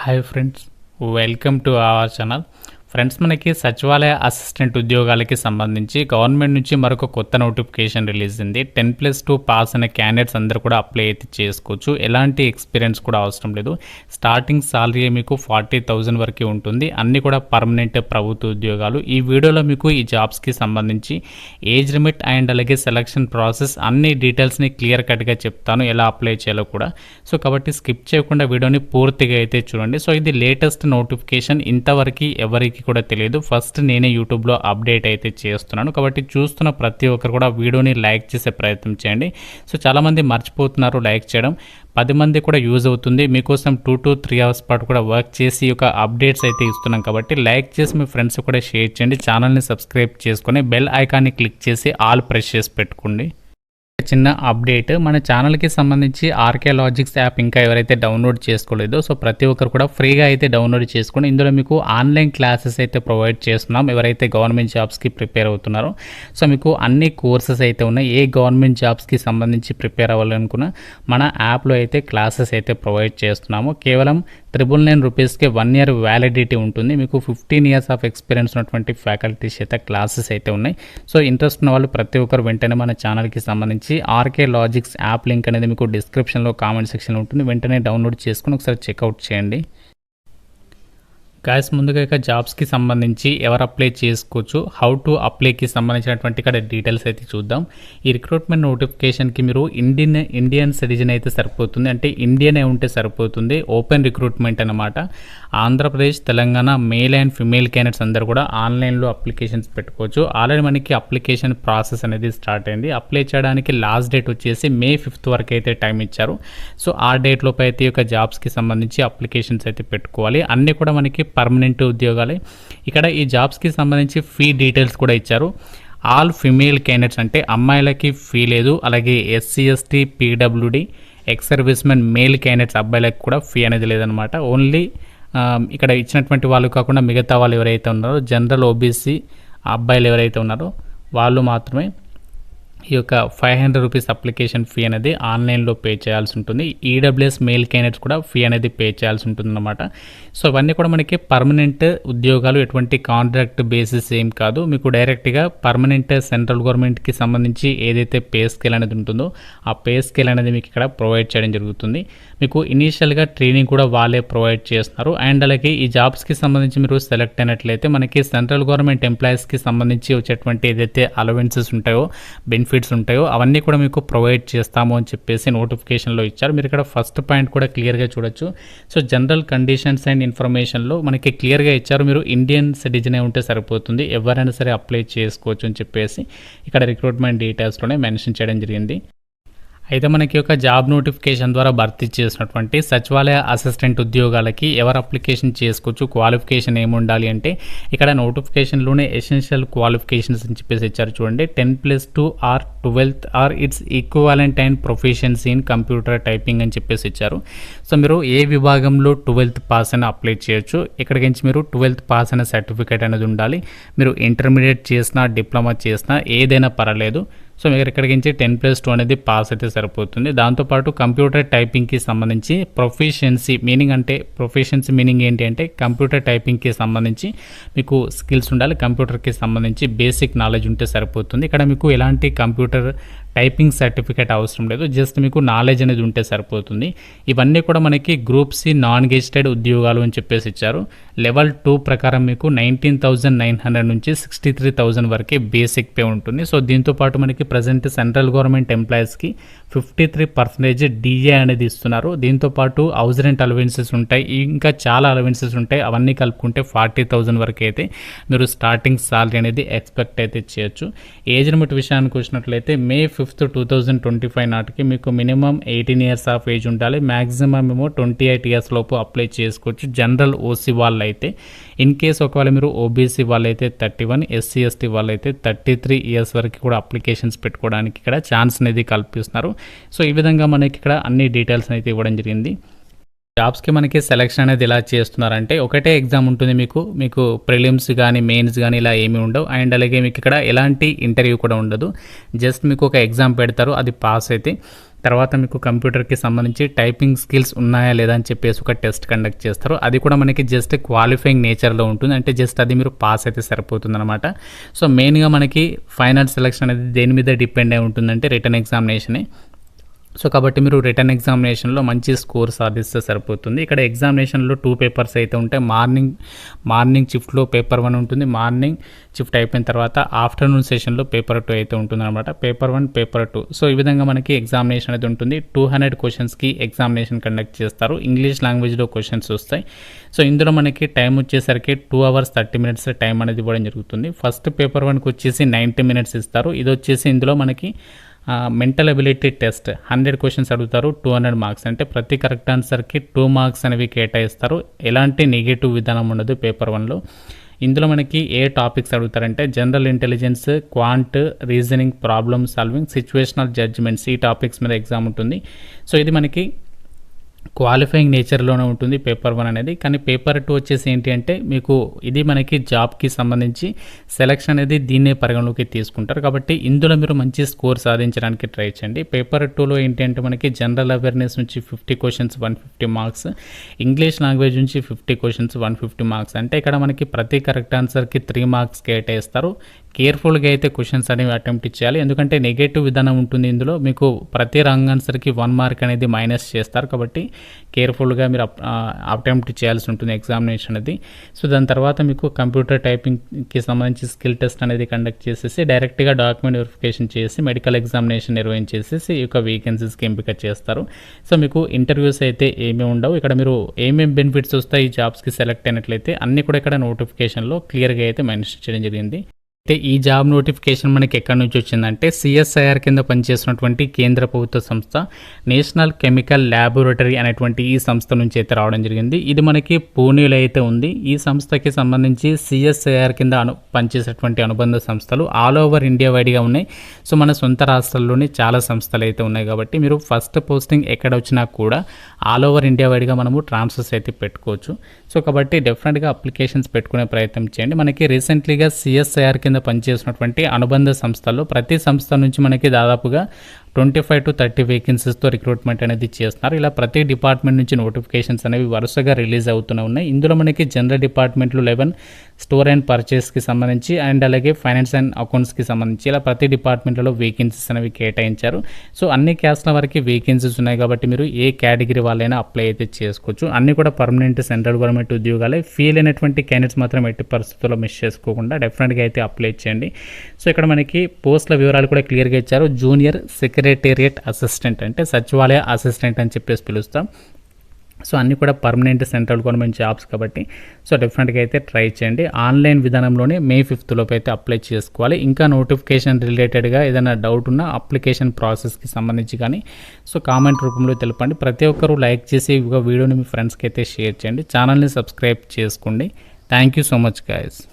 Hi friends, welcome to our channel. Friends, మనకి సచివాలయ assistant ఉద్యోగాలకి సంబంధించి గవర్నమెంట్ నుంచి మరొక కొత్త నోటిఫికేషన్ రిలీజ్ అయింది. 10+2 పాస్ అయిన క్యాండిడేట్స్ అందరూ కూడా అప్లై అయితే చేసుకోవచ్చు. ఎలాంటి ఎక్స్పీరియన్స్ కూడా అవసరం లేదు. స్టార్టింగ్ సాలరీ మీకు 40,000 వరకు ఉంటుంది. అన్నీ కూడా పర్మనెంట్ ప్రభుత్వ ఉద్యోగాలు. ఈ వీడియోలో మీకు ఈ జాబ్స్కి సంబంధించి ఏజ్ లిమిట్ అండ్ అలాగే సెలక్షన్ ప్రాసెస్ అన్ని డీటెయిల్స్ని క్లియర్ కట్గా చెప్తాను, ఎలా అప్లై చేయాలో కూడా. సో కాబట్టి స్కిప్ చేయకుండా వీడియోని పూర్తిగా అయితే చూడండి. సో ఇది లేటెస్ట్ నోటిఫికేషన్, ఇంతవరకు ఎవరికి కూడా తెలియదు. ఫస్ట్ నేనే యూట్యూబ్లో అప్డేట్ అయితే చేస్తున్నాను. కాబట్టి చూస్తున్న ప్రతి ఒక్కరు కూడా వీడియోని లైక్ చేసే ప్రయత్నం చేయండి. సో చాలామంది మర్చిపోతున్నారు లైక్ చేయడం. 10 మంది కూడా యూజ్ అవుతుంది. మీకోసం 2 to 3 అవర్స్ పాటు కూడా వర్క్ చేసి ఒక అప్డేట్స్ అయితే ఇస్తున్నాం. కాబట్టి లైక్ చేసి మీ ఫ్రెండ్స్ కూడా షేర్ చేయండి. ఛానల్ని సబ్స్క్రైబ్ చేసుకొని బెల్ ఐకాన్ని క్లిక్ చేసి ఆల్ ప్రెస్ చేసి పెట్టుకోండి. చిన్న అప్డేట్, మన ఛానల్కి సంబంధించి ఆర్కే లాజిక్స్ యాప్ ఇంకా ఎవరైతే డౌన్లోడ్ చేసుకోలేదో సో ప్రతి ఒక్కరు కూడా ఫ్రీగా అయితే డౌన్లోడ్ చేసుకోండి. ఇందులో మీకు ఆన్లైన్ క్లాసెస్ అయితే ప్రొవైడ్ చేస్తున్నాం. ఎవరైతే గవర్నమెంట్ జాబ్స్కి ప్రిపేర్ అవుతున్నారో సో మీకు అన్ని కోర్సెస్ అయితే ఉన్నాయి. ఏ గవర్నమెంట్ జాబ్స్కి సంబంధించి ప్రిపేర్ అవ్వాలనుకున్నా మన యాప్లో అయితే క్లాసెస్ అయితే ప్రొవైడ్ చేస్తున్నాము. కేవలం 999 రూపీస్కి 1 year వ్యాలిడిటీ ఉంటుంది. మీకు 15 years ఆఫ్ ఎక్స్పీరియన్స్ ఉన్నటువంటి ఫ్యాకల్టీస్ అయితే క్లాసెస్ అయితే ఉన్నాయి. సో ఇంట్రెస్ట్ ఉన్న వాళ్ళు ప్రతి ఒక్కరు వెంటనే మన ఛానల్కి సంబంధించి ఆర్కే లాజిక్స్ యాప్ లింక్ అనేది మీకు డిస్క్రిప్షన్లో కామెంట్ సెక్షన్లో ఉంటుంది. వెంటనే డౌన్లోడ్ చేసుకుని ఒకసారి చెక్అవుట్ చేయండి. గాయస్, ముందుగా ఇక జాబ్స్కి సంబంధించి ఎవరు అప్లై చేసుకోవచ్చు, హౌ టు అప్లైకి సంబంధించినటువంటి ఇక్కడ డీటెయిల్స్ అయితే చూద్దాం. ఈ రిక్రూట్మెంట్ నోటిఫికేషన్కి మీరు ఇండియన్ సిటిజన్ అయితే సరిపోతుంది, అంటే ఇండియన్ ఉంటే సరిపోతుంది. ఓపెన్ రిక్రూట్మెంట్ అనమాట. Andhra Pradesh, Telangana male and female candidates అందరూ కూడా ఆన్లైన్లో అప్లికేషన్స్ పెట్టుకోవచ్చు. ఆల్రెడీ మనకి అప్లికేషన్ ప్రాసెస్ అనేది స్టార్ట్ అయింది. అప్లై చేయడానికి లాస్ట్ డేట్ వచ్చేసి May 5th వరకు అయితే టైం ఇచ్చారు. సో ఆ డేట్ లోపు అయితే ఈ యొక్క జాబ్స్కి సంబంధించి అప్లికేషన్స్ అయితే పెట్టుకోవాలి. అన్నీ కూడా మనకి పర్మనెంట్ ఉద్యోగాలే. ఇక్కడ ఈ జాబ్స్కి సంబంధించి ఫీ డీటెయిల్స్ కూడా ఇచ్చారు. ఆల్ ఫిమేల్ క్యాండిడేట్స్, అంటే అమ్మాయిలకి ఫీ లేదు. అలాగే SC ST PWD ex service men male candidates అబ్బాయిలకు కూడా ఫీ అనేది లేదనమాట. ఓన్లీ ఇక్కడ ఇచ్చినటువంటి వాళ్ళు కాకుండా మిగతా వాళ్ళు ఎవరైతే ఉన్నారో జనరల్ OBC అబ్బాయిలు ఎవరైతే ఉన్నారో వాళ్ళు మాత్రమే ఈ యొక్క 500 రూపీస్ అప్లికేషన్ ఫీ అనేది ఆన్లైన్లో పే చేయాల్సి ఉంటుంది. EWS మెయిల్ క్యాండిడేట్స్ కూడా ఫీ అనేది పే చేయాల్సి ఉంటుంది అన్నమాట. సో అవన్నీ కూడా మనకి పర్మనెంట్ ఉద్యోగాలు, ఎటువంటి కాంట్రాక్ట్ బేసిస్ ఏం కాదు. మీకు డైరెక్ట్గా పర్మనెంట్ సెంట్రల్ గవర్నమెంట్కి సంబంధించి ఏదైతే పే స్కేల్ అనేది ఉంటుందో ఆ పే స్కేల్ అనేది మీకు ఇక్కడ ప్రొవైడ్ చేయడం జరుగుతుంది. మీకు ఇనీషియల్గా ట్రైనింగ్ కూడా వాళ్ళే ప్రొవైడ్ చేస్తున్నారు. అండ్ అలాగే ఈ జాబ్స్కి సంబంధించి మీరు సెలెక్ట్ అయినట్లయితే మనకి సెంట్రల్ గవర్నమెంట్ ఎంప్లాయీస్కి సంబంధించి వచ్చేటువంటి ఏదైతే అలవెన్సెస్ ఉంటాయో, బెనిఫిట్స్ ఉంటాయో అవన్నీ కూడా మీకు ప్రొవైడ్ చేస్తాము అని చెప్పేసి నోటిఫికేషన్లో ఇచ్చారు. మీరు ఇక్కడ ఫస్ట్ పాయింట్ కూడా క్లియర్గా చూడొచ్చు. సో జనరల్ కండిషన్స్ అండ్ ఇన్ఫర్మేషన్లో మనకి క్లియర్గా ఇచ్చారు. మీరు ఇండియన్ సిటిజన్ ఉంటే సరిపోతుంది, ఎవరైనా సరే అప్లై చేసుకోవచ్చు అని చెప్పేసి ఇక్కడ రిక్రూట్మెంట్ డీటెయిల్స్లోనే మెన్షన్ చేయడం జరిగింది. అయితే మనకి ఒక జాబ్ నోటిఫికేషన్ ద్వారా భర్తీ చేసినటువంటి సచివాలయ అసిస్టెంట్ ఉద్యోగాలకి ఎవరు అప్లికేషన్ చేసుకోవచ్చు, క్వాలిఫికేషన్ ఏమి ఉండాలి అంటే ఇక్కడ నోటిఫికేషన్లోనే ఎసెన్షియల్ క్వాలిఫికేషన్స్ అని చెప్పేసి ఇచ్చారు. చూడండి, 10+2 or 12th or it's equivalent and proficiency in computer typing అని చెప్పేసి ఇచ్చారు. సో మీరు ఏ విభాగంలో 12th పాస్ అయినా అప్లై చేయొచ్చు. ఇక్కడికి నుంచి మీరు 12th పాస్ అయిన సర్టిఫికేట్ అనేది ఉండాలి. మీరు ఇంటర్మీడియట్ చేసినా, డిప్లొమా చేసినా ఏదైనా పర్వాలేదు. సో మీరు ఇక్కడికి నుంచి 10+2 అనేది పాస్ అయితే సరిపోతుంది. దాంతోపాటు కంప్యూటర్ టైపింగ్కి సంబంధించి ప్రొఫిషియన్సీ మీనింగ్ ఏంటి అంటే కంప్యూటర్ టైపింగ్కి సంబంధించి మీకు స్కిల్స్ ఉండాలి. కంప్యూటర్కి సంబంధించి బేసిక్ నాలెడ్జ్ ఉంటే సరిపోతుంది. ఇక్కడ మీకు ఎలాంటి కంప్యూటర్ టైపింగ్ సర్టిఫికేట్ అవసరం లేదు, జస్ట్ మీకు నాలెడ్జ్ అనేది ఉంటే సరిపోతుంది. ఇవన్నీ కూడా మనకి గ్రూప్ C నాన్ గెజిటెడ్ ఉద్యోగాలు అని చెప్పేసి ఇచ్చారు. లెవెల్ 2 ప్రకారం మీకు 19,900 నుంచి 63,000 వరకు బేసిక్ పే ఉంటుంది. సో దీంతోపాటు మనకి ప్రజెంట్ సెంట్రల్ గవర్నమెంట్ ఎంప్లాయీస్కి 53% DA అనేది ఇస్తున్నారు. దీంతోపాటు హౌస్ రెంట్ అలవెన్సెస్ ఉంటాయి, ఇంకా చాలా అలవెన్సెస్ ఉంటాయి. అవన్నీ కలుపుకుంటే 40,000 వరకు అయితే మీరు స్టార్టింగ్ సాలరీ అనేది ఎక్స్పెక్ట్ అయితే చేయొచ్చు. ఏజ్ లిమిట్ విషయానికి వచ్చినట్లయితే May 5th 2025 నాటికి మీకు మినిమం 18 years ఆఫ్ ఏజ్ ఉండాలి. మ్యాక్సిమం ఏమో 28 years లోపు అప్లై చేసుకోవచ్చు జనరల్ OC వాళ్ళు అయితే. ఇన్ కేస్ ఒకవేళ మీరు OBC వాళ్ళైతే 31, SC ST వాళ్ళైతే 33 years వరకు కూడా అప్లికేషన్స్ పెట్టుకోవడానికి ఇక్కడ ఛాన్స్ అనేది కల్పిస్తున్నారు. సో ఈ విధంగా మనకి ఇక్కడ అన్ని డీటెయిల్స్ అయితే ఇవ్వడం జరిగింది. జాబ్స్కి మనకి సెలక్షన్ అనేది ఎలా చేస్తున్నారంటే ఒకటే ఎగ్జామ్ ఉంటుంది. మీకు ప్రిలిమ్స్ కానీ మెయిన్స్ కానీ ఇలా ఏమీ ఉండవు. అండ్ అలాగే మీకు ఇక్కడ ఎలాంటి ఇంటర్వ్యూ కూడా ఉండదు. జస్ట్ మీకు ఒక ఎగ్జామ్ పెడతారు, అది పాస్ అయితే తర్వాత మీకు కంప్యూటర్కి సంబంధించి టైపింగ్ స్కిల్స్ ఉన్నాయా లేదా అని చెప్పేసి ఒక టెస్ట్ కండక్ట్ చేస్తారు. అది కూడా మనకి జస్ట్ క్వాలిఫైయింగ్ నేచర్లో ఉంటుంది, అంటే జస్ట్ అది మీరు పాస్ అయితే సరిపోతుంది అనమాట. సో మెయిన్గా మనకి ఫైనల్ సెలెక్షన్ అనేది దేని మీద డిపెండ్ అయి ఉంటుందంటే రిటర్న్ ఎగ్జామినేషనే. సో కాబట్టి మీరు రిటర్న్ ఎగ్జామినేషన్లో మంచి స్కోర్ సాధిస్తే సరిపోతుంది. ఇక్కడ ఎగ్జామినేషన్లో 2 పేపర్స్ అయితే ఉంటాయి. మార్నింగ్ షిఫ్ట్లో పేపర్ 1 ఉంటుంది. మార్నింగ్ షిఫ్ట్ అయిపోయిన తర్వాత ఆఫ్టర్నూన్ సెషన్లో పేపర్ 2 అయితే ఉంటుంది అనమాట. Paper 1, paper 2. సో ఈ విధంగా మనకి ఎగ్జామినేషన్ అనేది ఉంటుంది. 200 క్వశ్చన్స్కి ఎగ్జామినేషన్ కండక్ట్ చేస్తారు. ఇంగ్లీష్ లాంగ్వేజ్లో క్వశ్చన్స్ వస్తాయి. సో ఇందులో మనకి టైం వచ్చేసరికి 2 hours 30 minutes టైం అనేది ఇవ్వడం జరుగుతుంది. ఫస్ట్ పేపర్ 1కి వచ్చేసి 90 minutes ఇస్తారు. ఇది వచ్చేసి ఇందులో మనకి మెంటల్ అబిలిటీ టెస్ట్ 100 క్వశ్చన్స్ అడుగుతారు, 200 మార్క్స్. అంటే ప్రతి కరెక్ట్ ఆన్సర్కి 2 మార్క్స్ అనేవి కేటాయిస్తారు. ఎలాంటి నెగిటివ్ విధానం ఉండదు పేపర్ 1లో. ఇందులో మనకి ఏ టాపిక్స్ అడుగుతారంటే general intelligence, quant, reasoning, problem solving, situational judgements, ఈ టాపిక్స్ మీద ఎగ్జామ్ ఉంటుంది. సో ఇది మనకి క్వాలిఫైయింగ్ నేచర్లోనే ఉంటుంది పేపర్ 1 అనేది. కానీ పేపర్ 2 వచ్చేసి ఏంటి అంటే మీకు ఇది మనకి జాబ్కి సంబంధించి సెలక్షన్ అనేది దీన్నే పరిగణలోకి తీసుకుంటారు. కాబట్టి ఇందులో మీరు మంచి స్కోర్ సాధించడానికి ట్రై చేయండి. పేపర్ 2లో ఏంటి అంటే మనకి జనరల్ అవేర్నెస్ నుంచి 50 క్వశ్చన్స్ 150 మార్క్స్, ఇంగ్లీష్ లాంగ్వేజ్ నుంచి 50 క్వశ్చన్స్ 150 మార్క్స్. అంటే ఇక్కడ మనకి ప్రతి కరెక్ట్ ఆన్సర్కి 3 మార్క్స్ కేటాయిస్తారు. కేర్ఫుల్గా అయితే క్వశ్చన్స్ అనేవి అటెంప్ట్ చేయాలి, ఎందుకంటే నెగటివ్ విధానం ఉంటుంది ఇందులో. మీకు ప్రతి రాంగ్ ఆన్సర్కి 1 మార్క్ అనేది మైనస్ చేస్తారు. కాబట్టి కేర్ఫుల్గా మీరు అటెంప్ట్ చేయాల్సి ఉంటుంది ఎగ్జామినేషన్ అనేది. సో దాని తర్వాత మీకు కంప్యూటర్ టైపింగ్కి సంబంధించి స్కిల్ టెస్ట్ అనేది కండక్ట్ చేసేసి డైరెక్ట్గా డాక్యుమెంట్ వెరిఫికేషన్ చేసి మెడికల్ ఎగ్జామినేషన్ నిర్వహించేసి ఈ యొక్క వేకెన్సీస్కి ఎంపిక చేస్తారు. సో మీకు ఇంటర్వ్యూస్ అయితే ఏమీ ఉండవు. ఇక్కడ మీరు ఏమేమి బెనిఫిట్స్ వస్తాయి ఈ జాబ్స్కి సెలెక్ట్ అయినట్లయితే అన్నీ కూడా ఇక్కడ నోటిఫికేషన్లో క్లియర్గా అయితే మెన్షన్ చేయడం జరిగింది. అయితే ఈ జాబ్ నోటిఫికేషన్ మనకి ఎక్కడి నుంచి వచ్చిందంటే సిఎస్ఐఆర్ కింద పనిచేస్తున్నటువంటి కేంద్ర ప్రభుత్వ సంస్థ నేషనల్ కెమికల్ ల్యాబొరేటరీ అనేటువంటి ఈ సంస్థ నుంచి అయితే రావడం జరిగింది. ఇది మనకి పూణేలో అయితే ఉంది. ఈ సంస్థకి సంబంధించి సిఎస్ఐఆర్ కింద పనిచేసేటువంటి అనుబంధ సంస్థలు ఆల్ ఓవర్ ఇండియా వైడ్గా ఉన్నాయి. సో మన సొంత రాష్ట్రాల్లోనే చాలా సంస్థలు అయితే ఉన్నాయి. కాబట్టి మీరు ఫస్ట్ పోస్టింగ్ ఎక్కడ వచ్చినా కూడా ఆల్ ఓవర్ ఇండియా వైడ్గా మనము ట్రాన్స్ఫర్స్ అయితే పెట్టుకోవచ్చు. సో కాబట్టి డెఫినెట్గా అప్లికేషన్స్ పెట్టుకునే ప్రయత్నం చేయండి. మనకి రీసెంట్లీగా సిఎస్ఐఆర్ కింద పనిచేసినటువంటి అనుబంధ సంస్థల్లో ప్రతి సంస్థ నుంచి మనకి దాదాపుగా 25 to 30 వేకెన్సీస్తో రిక్రూట్మెంట్ అనేది చేస్తున్నారు. ఇలా ప్రతి డిపార్ట్మెంట్ నుంచి నోటిఫికేషన్స్ అనేవి వరుసగా రిలీజ్ అవుతూనే ఉన్నాయి. ఇందులో మనకి జనరల్ డిపార్ట్మెంట్లు 11, స్టోర్ అండ్ పర్చేస్కి సంబంధించి అండ్ అలాగే ఫైనాన్స్ అండ్ అకౌంట్స్కి సంబంధించి ఇలా ప్రతి డిపార్ట్మెంట్లో వేకెన్సీస్ అనేవి కేటాయించారు. సో అన్ని క్యాస్ట్ల వరకు వేకెన్సీస్ ఉన్నాయి కాబట్టి మీరు ఏ కేటగిరీ వాళ్ళైనా అప్లై అయితే చేసుకోవచ్చు. అన్నీ కూడా పర్మనెంట్ సెంట్రల్ గవర్నమెంట్ ఉద్యోగాలే. ఫీల్ అయినటువంటి క్యాండిడేట్స్ మాత్రం ఎట్టి పరిస్థితుల్లో మిస్ చేసుకోకుండా డెఫినెట్గా అయితే అప్లై చేయండి. సో ఇక్కడ మనకి పోస్టుల వివరాలు కూడా క్లియర్గా ఇచ్చారు. జూనియర్ సెక్రటేరియట్ అసిస్టెంట్ అంటే సచివాలయ అసిస్టెంట్ అని చెప్పేసి పిలుస్తాం. సో అన్నీ కూడా పర్మనెంట్ సెంట్రల్ గవర్నమెంట్ జాబ్స్ కాబట్టి సో డెఫినెట్గా అయితే ట్రై చేయండి. ఆన్లైన్ విధానంలోనే May 5th లోపు అయితే అప్లై చేసుకోవాలి. ఇంకా నోటిఫికేషన్ రిలేటెడ్గా ఏదైనా డౌట్ ఉన్నా అప్లికేషన్ ప్రాసెస్కి సంబంధించి కానీ సో కామెంట్ రూపంలో తెలపండి. ప్రతి ఒక్కరూ లైక్ చేసి వీడియోని మీ ఫ్రెండ్స్కి అయితే షేర్ చేయండి. ఛానల్ని సబ్స్క్రైబ్ చేసుకోండి. Thank you so much guys.